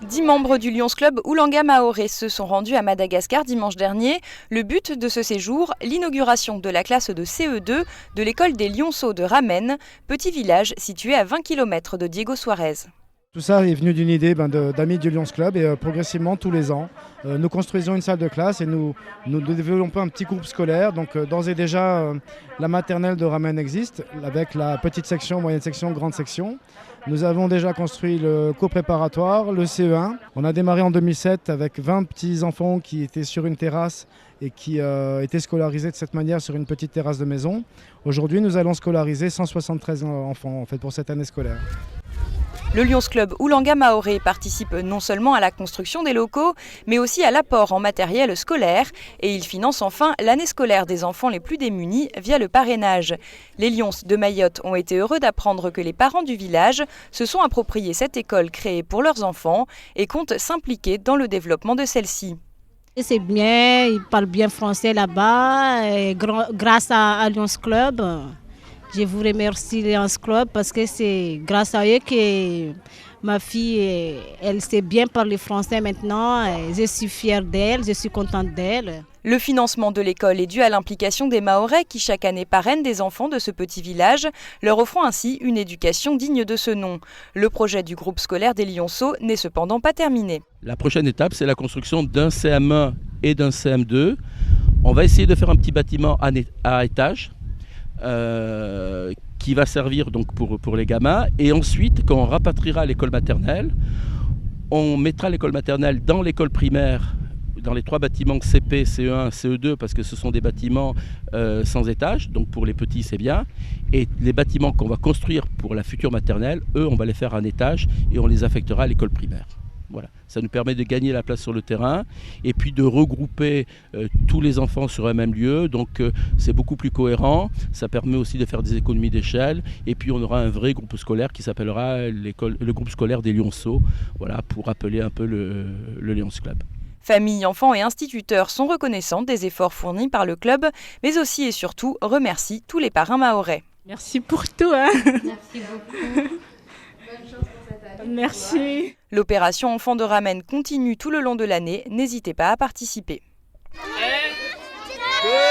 10 membres du Lions Club Oulanga Maoré se sont rendus à Madagascar dimanche dernier. Le but de ce séjour, l'inauguration de la classe de CE2 de l'école des Lionceaux de Ramen, petit village situé à 20 km de Diego Suarez. Tout ça est venu d'une idée d'amis du Lions Club et progressivement tous les ans, nous construisons une salle de classe et nous développons un petit groupe scolaire. Donc d'ores et déjà, la maternelle de Ramen existe avec la petite section, moyenne section, grande section. Nous avons déjà construit le co-préparatoire, le CE1. On a démarré en 2007 avec 20 petits enfants qui étaient sur une terrasse et qui étaient scolarisés de cette manière sur une petite terrasse de maison. Aujourd'hui, nous allons scolariser 173 enfants en fait, pour cette année scolaire. Le Lions Club Oulanga Maoré participe non seulement à la construction des locaux, mais aussi à l'apport en matériel scolaire et il finance enfin l'année scolaire des enfants les plus démunis via le parrainage. Les Lions de Mayotte ont été heureux d'apprendre que les parents du village se sont appropriés cette école créée pour leurs enfants et comptent s'impliquer dans le développement de celle-ci. C'est bien, ils parlent bien français là-bas, et grâce à Lions Club. Je vous remercie Lions Club parce que c'est grâce à eux que ma fille, elle sait bien parler français maintenant. Je suis fière d'elle, je suis contente d'elle. Le financement de l'école est dû à l'implication des Mahorais qui chaque année parrainent des enfants de ce petit village, leur offrant ainsi une éducation digne de ce nom. Le projet du groupe scolaire des Lionceaux n'est cependant pas terminé. La prochaine étape, c'est la construction d'un CM1 et d'un CM2. On va essayer de faire un petit bâtiment à étage. Qui va servir donc pour les gamins et ensuite quand on rapatriera l'école maternelle on mettra l'école maternelle dans l'école primaire dans les 3 bâtiments CP, CE1, CE2 parce que ce sont des bâtiments sans étage donc pour les petits c'est bien et les bâtiments qu'on va construire pour la future maternelle eux on va les faire en étage et on les affectera à l'école primaire. Voilà. Ça nous permet de gagner la place sur le terrain et puis de regrouper tous les enfants sur un même lieu. Donc c'est beaucoup plus cohérent. Ça permet aussi de faire des économies d'échelle. Et puis on aura un vrai groupe scolaire qui s'appellera le groupe scolaire des Lionceaux. Voilà, pour appeler un peu le Lions Club. Familles, enfants et instituteurs sont reconnaissants des efforts fournis par le club, mais aussi et surtout remercient tous les parrains mahorais. Merci pour tout. Merci beaucoup. Merci. L'opération Enfants de Ramen continue tout le long de l'année. N'hésitez pas à participer. 1, 2